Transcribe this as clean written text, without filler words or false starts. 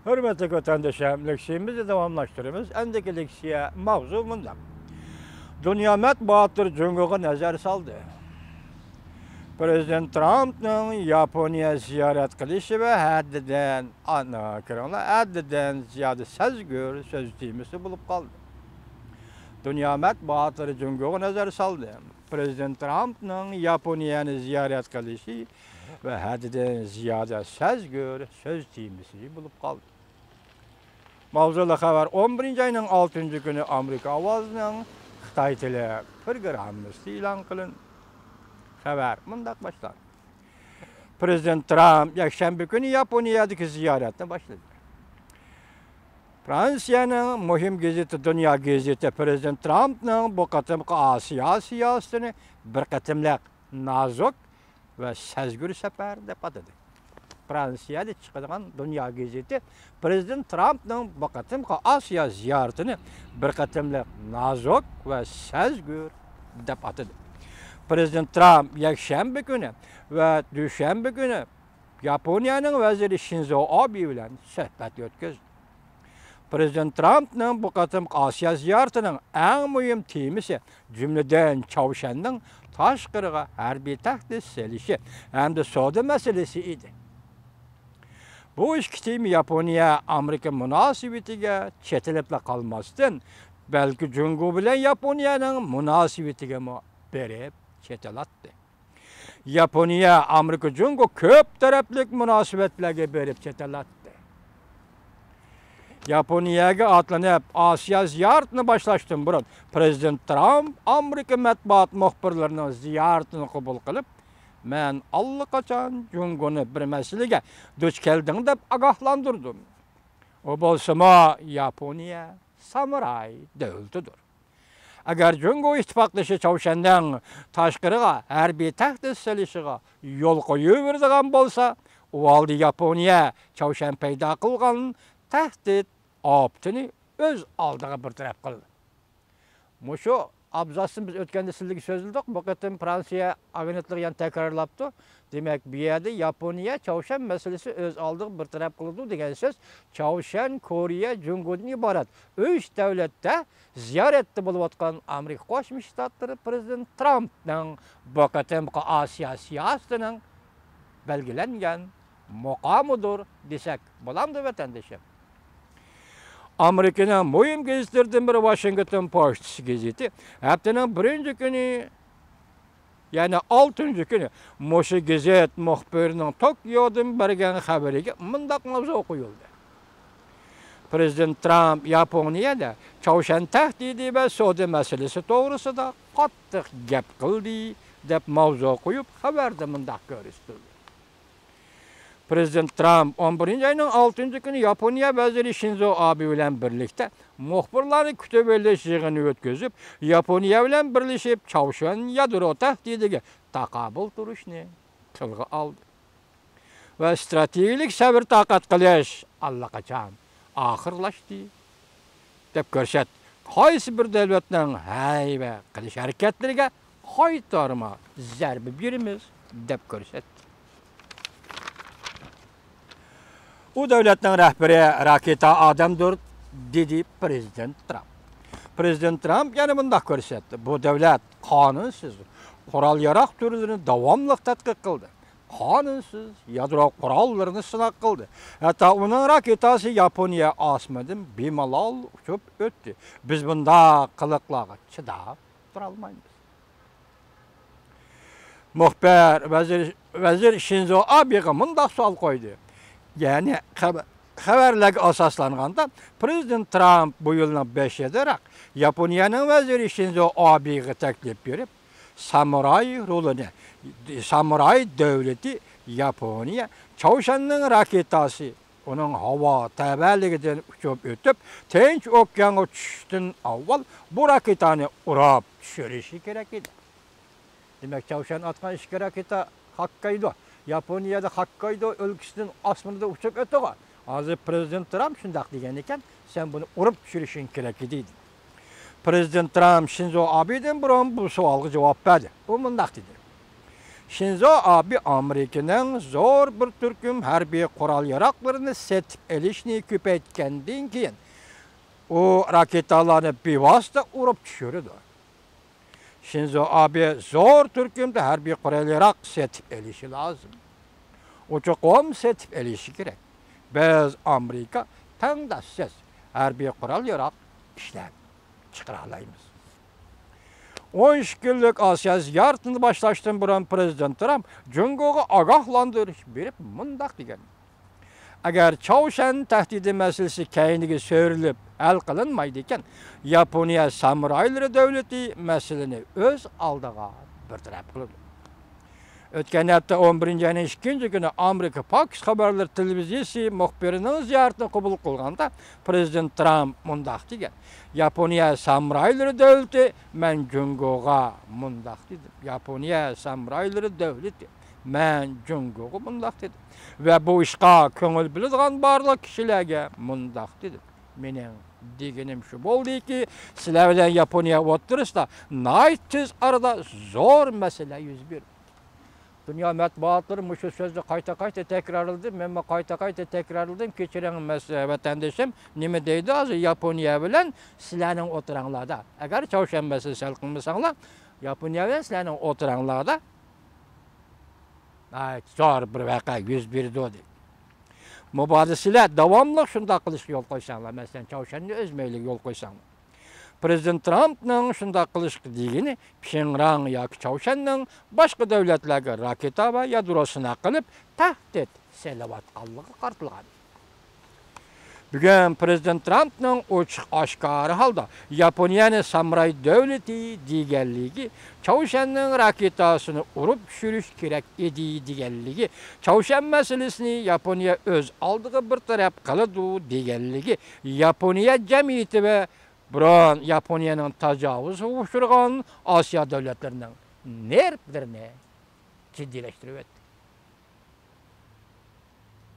Hürmetli vatandaşlarım, leksiyemizi devamlaştırıyoruz. Endeki leksiye mavzu bundan. Dünya matbuatı Cumhur'a nazar saldı. Prezident Trump'ın Yaponiya ziyaret kılışı ve haddinden ziyade söz düğmesi bulup kaldı. Dünya matbuatı Cumhur'a nazar saldı. Prezident Trump'ın Yaponiya'nı ziyaret kılışı ve haddinden ziyade söz düğmesi bulup kaldı. Mavzulu xabar 11 ayının 6 günü Amerika avazının Xitay tili programması ilan kılın. Xabar mundaq başlar. Prezident Trump yakşanbı günü Yaponiyadaki ziyaretine başladı. Fransiya'nın mühim gazeti Dünya Gazeti Prezident Trump'ın bu qatımqı Asiya siyasetini bir qatımlıq nazuk ve sezgür sefer dep atadı. Fransiyada çıkacağın Dünya Gazeti Prezident Trump'ın bu qatımqı Asiya ziyaretini bir qatımlıq nazuk ve sezgür dep atadı. Prezident Trump yakşanbı günü ve düşenbı günü Yaponiyanın veziri Shinzo Abe bilen söhbet ötküzdü. Prezident Trump'ın bu qatımqı Asiya ziyaretinin en mühim temisi cümleden Çavuşan'ın taşqırığa harbiy tahdid selişi hem de savdo meselesi idi. Bu iki temi Yaponiya Amerika münasibetiga chetilibla qalmasdan balki Cumhur bilan Yaponiyanın münasibetiga berib chetilatdi. Yaponiya Amerika Cumhur ko'p taraflik münasibetlarga berib chetilatdi. Yaponiyaga atlanıp Asiya ziyaretini başlaştım burun. Prezident Trump Amerika matbuat muhbirlerinin ziyaretini kabul kılıp men allaqachon Cumhur'ni bir meseleге duch kelding deb agahlandırdım. O bolsa Yaponiya samuray devletidir. Agar Cumhur ittifaqlaşı Çavuşandan taşqırığa harbiy tahdid selişiga yol qo'yaveradigan bolsa, o aldı Yaponiya Çavuşan paydo qilgan tahdid optini öz aldığı bir taraf qildi. Muşu abzasını biz ötkende sizligi sözüldük. Bu qatim Fransiya agentligi yan takrorlaptı. Demek bir yerde Yaponiya Çavuşan meselesi öz aldığı bir taraf qildi degan söz Çavuşan, Koreya, Cumhur'dan ibaret 3 devlette ziyaretde bulup atkan Amerika Qo'shma Shtatlari Prezident Trump'ның bu qatimqi Asiya siyasetinin belgilengen muqamıdır desek bulamdı vatandaşım. Amerika'nın mühim gazetelerden biri Washington Post gazeti. Haftanın birinci günü yani 6. günü Moşu gazet muhbirinin Tokyo'dan bergen haberiga mundaq mavzu qo'yildi. Prezident Trump Yaponiyada Çavuşan tahdidi ve savdo meselesi to'g'risida qattiq gap qildi deb mavzu qo'yib xabarda mundaq ko'rsatdi. Prezident Trump 11 ayının 6 günü Yaponiya veziri Shinzo Abe bilen birlikte muhbirleri kütübeleş yığını ötközüp Yaponiya bilen birleşip Çavuşan yadro tahdidiga taqabul turishni tilga aldı. Ve stratejik sabır taqat qilish allaqachon oxirlashdi deb ko'rsatdi. Qaysi bir davlatning hayva qilish harakatlariga qaytarma zarba beramiz deb ko'rsatdi. O devletin rehberi raketa adamdır dedi Prezident Trump. Prezident Trump yani bundaq ko'rsatdi. Bu devlet qanunsuz qural yaraq türlerini davamlı tadqiq qildi. Qanunsuz yadro qurollarını sınaq qildi. Hatta onun raketası Yaponiya osmonidan bemalol uchib o'tdi. Biz bunda qiliqlarga chidab tura olmaymiz. Muhbir vezir Shinzo Abe'ga mundaq savol qo'ydi. Yani xabarlarga asoslanganda Prezident Trump bu yilning 5 ederek Yaponiyanın veziri Shinzo Abe'ga taklif berib, samuray devleti Yaponiya Çavuşan'ın raketası onun hava tabelligidan uçup ötüp Tinch okeanga tushishdan avval bu raketani urab tushirishi kerak edi. Demek Çavuşan atgan ikki raketa Hokkaydo Yaponiyada Hokkaydo ülkəsinin asmanında uçup ötüyor. Hazır Prezident Trump şundaq degan ekan, sen bunu urup düşürüşün kerak dedi. Prezident Trump Shinzo Abe'den burun bu savolga javob berdi. O mundaq dedi. Shinzo Abe Amerika'nın zor bir türküm harbiy qural yaraqlarını setip elishni ko'paytgandan keyin o raketalarni bevosita urib tushirdi. Shinzo Abe zor türkümde harbiy qural yaraq setip elishi lazım. O çoğum setip elishi kerak. Biz Amerika tangdassiz harbiy qural yaraq ishlab chiqara olamiz. 13 günlük Asiya ziyaretini başlaştığım buran Prezident Trump, Jungo'ga agahlandırış berip mundaq degan. Agar Chaoshan tahdidi meselesi keyinigi söylüp el kılınmaydı iken, Yaponiya samurayları devleti meseleni öz aldığa bir taraf kıldı. Ötken hafta 11. ayının 2. günü Amerika Fox Haberler televiziyasi muhbirinin ziyaretini kabul kılganda Prezident Trump mundaq degan. Yaponiya samurayları devleti men Jungo'ga mundaq dedim. Yaponiya samurayları devleti men Jungo'ga mundaq dedim. Ve bu işqa köngül biladigan barlıq kişilerge mundaq dedim. Mening degenim şu boldu ki, sizler bilen Yaponiya o'tirishda tez arada zor mesele yüz berdi. Dünya matbuatları muşu sözü qayta tekrarladı. Men qayta tekrarladım. Keçiren vatandaşım nime deydi azı Yaponiya bilen sizlerning o'tiranglarda. Agar Chaoshan meselesi hal qilmasanlar, Yaponiya bilen sizlerning o'tiranglarda zor bir vaqa yüz berdi o deydi. Mubadisiler davamlı şunda qilishga yo'l qo'ysanlar. Masalan, Chaoshanni o'z meyliga yo'l qo'ysanlar. Prezident Trump'ның şunda qilishga degini Pyongyang yoki Chaoshanning boshqa davlatlarga raketa va yadrosini qilib tahdid selayotganligi qartilgan. Bugun Prezident Trump'ның ochiq oshkora holda Yaponiyani samuray davlati deganligi, Chaoshanning raketasini urib tushirish kerak edi deganligi, Chaoshan masalasini Yaponiya o'z oldiga bir taraf qiladi deganligi, Yaponiya jamiyati va biron Yaponiyaning tajovuz uchirgan Osiyo davlatlarining nervlarini jiddiyleştirib o'tdi.